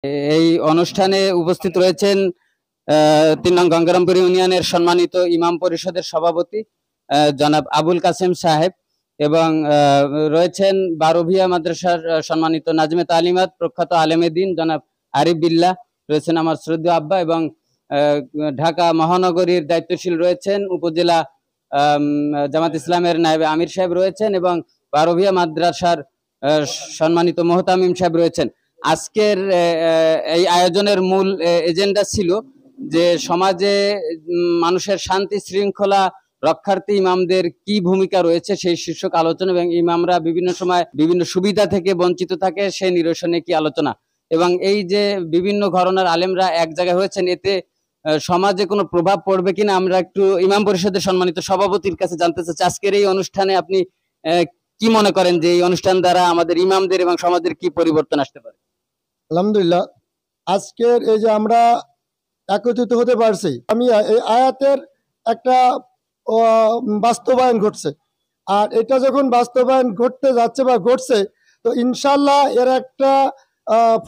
এই অনুষ্ঠানে উপস্থিত রয়েছেন ৩ নং গঙ্গারামপুর ইউনিয়নের সম্মানিত ইমাম পরিষদের সভাপতি জনাব আবুল কাসেম সাহেব এবং রয়েছেন বারোভিয়া মাদ্রাসার সম্মানিত নাজমে তালিমাত প্রখ্যাত আলেমে দ্বীন জনাব আরিফ বিল্লাহ, রয়েছেন আমার শ্রদ্ধেয় আব্বা এবং ঢাকা মহানগরীর দায়িত্বশীল রয়েছেন উপজেলা জামাত ইসলামের নায়েবে আমির সাহেব রয়েছেন এবং বারোভিয়া মাদ্রাসার সম্মানিত মোহতামিম সাহেব রয়েছেন। আজকের এই আয়োজনের মূল এজেন্ডা ছিল যে সমাজে মানুষের শান্তি শৃঙ্খলা রক্ষার্থে ইমামদের কি ভূমিকা রয়েছে সেই শীর্ষক আলোচনা এবং ইমামরা বিভিন্ন সময় বিভিন্ন সুবিধা থেকে বঞ্চিত থাকে সেই নিরসনে কি আলোচনা এবং এই যে বিভিন্ন ঘরানার আলেমরা এক জায়গায় হয়েছেন এতে সমাজে কোনো প্রভাব পড়বে কিনা আমরা একটু ইমাম পরিষদের সম্মানিত সভাপতির কাছে জানতে চাচ্ছি। আজকের এই অনুষ্ঠানে আপনি কি মনে করেন যে এই অনুষ্ঠান দ্বারা আমাদের ইমামদের এবং সমাজের কি পরিবর্তন আসতে পারে? আলহামদুলিল্লাহ, আজকের এই যে আমরা একত্রিত হতে পারছি, আমি এই আয়াতের একটা বাস্তবায়ন ঘটছে, আর এটা যখন বাস্তবায়ন ঘটতে যাচ্ছে বা ঘটছে তো ইনশাল্লাহ এর একটা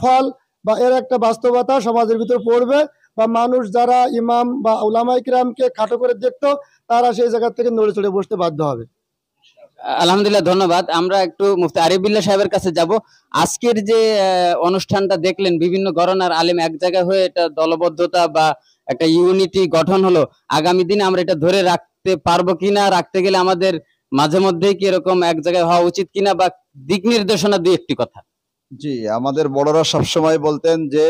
ফল বা এর একটা বাস্তবতা সমাজের ভিতর পড়বে বা মানুষ যারা ইমাম বা উলামা ইকরামকে খাটো করে দেখতো তারা সেই জায়গা থেকে নড়ে চড়ে বসতে বাধ্য হবে। আলহামদুলিল্লাহ, ধন্যবাদ। আমরা একটু মুফতি আরিফ বিল্লাহ সাহেবের কাছে যাব। আজকের যে অনুষ্ঠানটা দেখলেন বিভিন্ন ঘরানার আলেম এক জায়গায় হয়ে এটা দলবদ্ধতা বা একটা ইউনিটি গঠন হলো, আগামী দিনে আমরা এটা ধরে রাখতে পারবো কিনা, রাখতে গেলে আমাদের মাঝে মধ্যেই কি এরকম এক জায়গায় হওয়া উচিত কিনা বা দিক নির্দেশনা দুই একটি কথা। জি, আমাদের বড়রা সবসময় বলতেন যে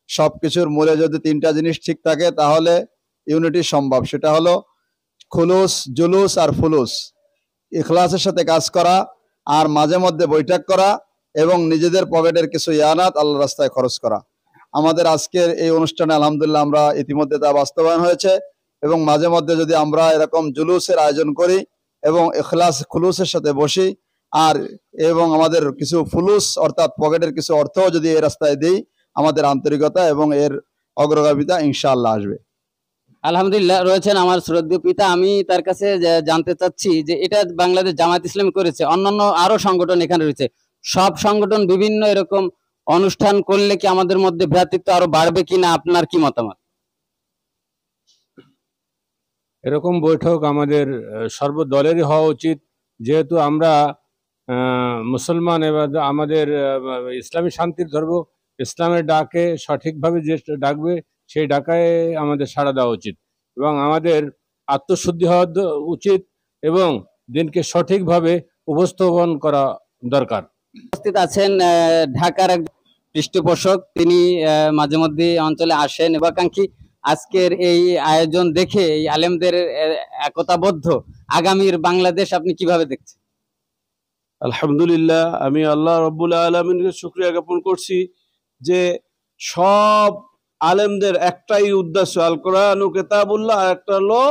সবকিছুর মূলে যদি তিনটা জিনিস ঠিক থাকে তাহলে ইউনিটি সম্ভব। সেটা হলো খুলুস, জুলুস আর ফুলুস। ইখলাসের সাথে কাজ করা আর মাঝে মধ্যে বৈঠক করা এবং নিজেদের পকেটের কিছু ইয়ানাত আল্লাহর রাস্তায় খরচ করা। আমাদের আজকের এই অনুষ্ঠানে আলহামদুলিল্লাহ আমরা ইতিমধ্যে তা বাস্তবায়ন হয়েছে এবং মাঝে মধ্যে যদি আমরা এরকম জুলুসের আয়োজন করি এবং ইখলাস খুলুসের সাথে বসি আর এবং আমাদের কিছু ফুলুস অর্থাৎ পকেটের কিছু অর্থও যদি এই রাস্তায় দিই, আমাদের আন্তরিকতা এবং এর অগ্রগামিতা ইনশাআল্লাহ আসবে। আলহামদুলিল্লাহ, রয়েছেন আমার শ্রদ্ধেয় পিতা। আমি তার কাছে জানতে চাচ্ছি যে এটা বাংলাদেশ জামাত ইসলামী করেছে, অন্যান্য আরো সংগঠন এখানে রয়েছে, সব সংগঠন বিভিন্ন এরকম অনুষ্ঠান করলে কি আমাদের মধ্যে ভ্রাতৃত্ব আরো বাড়বে কিনা, আপনার কি মতামত? এরকম বৈঠক আমাদের সর্বদলেরই হওয়া উচিত, যেহেতু আমরা মুসলমান এবং আমাদের ইসলামী শান্তির ধর্ম, ইসলামের ডাকে সঠিকভাবে যে ডাকবে সেই ডাকায় আমাদের সাড়া দেওয়া উচিত এবং আমাদের আত্মশুদ্ধি হওয়া উচিত এবং দিনকে সঠিকভাবে উপস্থাপন করা দরকার। উপস্থিত আছেন ঢাকার এক পৃষ্ঠপোষক, তিনি মাঝে মধ্যে অঞ্চলে আসেন এবাকাঙ্ক্ষী। আজকের এই আয়োজন দেখে এই আলেমদের একতাবদ্ধ আগামীর বাংলাদেশ আপনি কিভাবে দেখছেন? আলহামদুলিল্লাহ, আমি আল্লাহ রাব্বুল আলামিনের শুকরিয়া জ্ঞাপন করছি যে সব আলেমদের একটাই উদ্দেশ্য আল কোরআন ও কিতাবুল্লাহ, আর একটা হলো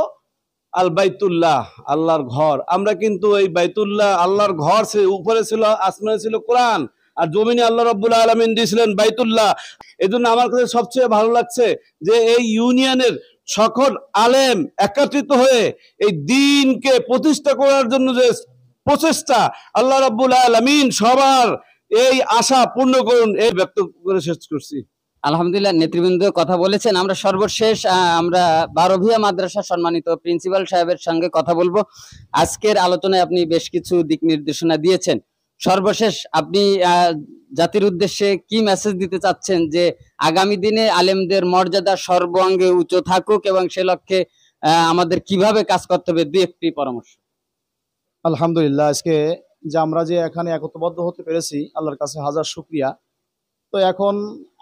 আল বাইতুল্লাহ, আল্লাহর ঘর। আমরা কিন্তু এই বাইতুল্লাহ আল্লাহর ঘর উপরে ছিল, আসমানে ছিল কোরআন, আর জমিনে আল্লাহ রাব্বুল আলামিন দিয়েছিলেন বাইতুল্লাহ। এজন্য আমার কাছে সবচেয়ে ভালো লাগছে যে এই ইউনিয়নের সকল আলেম একত্রিত হয়ে এই দ্বীনকে প্রতিষ্ঠা করার জন্য যে প্রচেষ্টা, আল্লাহ রাব্বুল আলামিন সবার এই আশা পূর্ণ করুন, এই ব্যক্ত করে শেষ করছি। আলহামদুলিল্লাহ, নেতৃবৃন্দ কথা বলেছেন। আমরা সর্বশেষ আমরা বারোভিয়া মাদ্রাসা সম্মানিত প্রিন্সিপাল সাহেবের সঙ্গে কথা বলবো। আজকের আলোচনায় আপনি বেশ কিছু দিক নির্দেশনা দিয়েছেন। সর্বশেষ আপনি জাতির উদ্দেশ্যে কি মেসেজ দিতে চাচ্ছেন যে আগামী দিনে আলেমদের মর্যাদা সর্বাঙ্গে উঁচু থাকুক এবং সে লক্ষ্যে আমাদের কিভাবে কাজ করতে হবে, দুই একটি পরামর্শ। আলহামদুলিল্লাহ, আজকে যে আমরা যে এখানে একতাবদ্ধ হতে পেরেছি আল্লাহর কাছে হাজার শুকরিয়া। তো এখন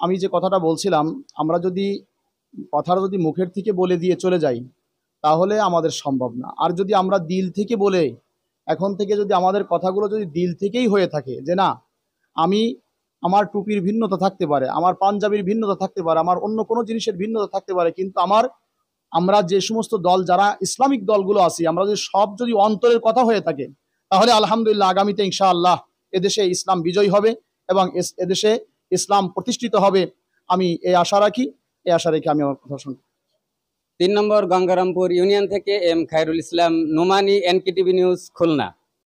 আমি যে কথাটা বলছিলাম, আমরা যদি কথাটা যদি মুখের থেকে বলে দিয়ে চলে যাই তাহলে আমাদের সম্ভব না। আর যদি আমরা দিল থেকে বলে এখন থেকে যদি আমাদের কথাগুলো যদি দিল থেকেই হয়ে থাকে যে না, আমি আমার টুপির ভিন্নতা থাকতে পারে, আমার পাঞ্জাবির ভিন্নতা থাকতে পারে, আমার অন্য কোনো জিনিসের ভিন্নতা থাকতে পারে, কিন্তু আমরা যে সমস্ত দল যারা ইসলামিক দলগুলো আছি আমরা যদি সব যদি অন্তরের কথা হয়ে থাকে তাহলে আলহামদুলিল্লাহ আগামীতে ইনশাআল্লাহ এদেশে ইসলাম বিজয়ী হবে এবং এদেশে ইসলাম প্রতিষ্ঠিত হবে। আমি এই আশা রাখি, এই আশা রেখে আমি আমার কথা শুনি। 3 নম্বর গঙ্গারামপুর ইউনিয়ন থেকে M Khairul Islam Nomani, NKTV news, Khulna.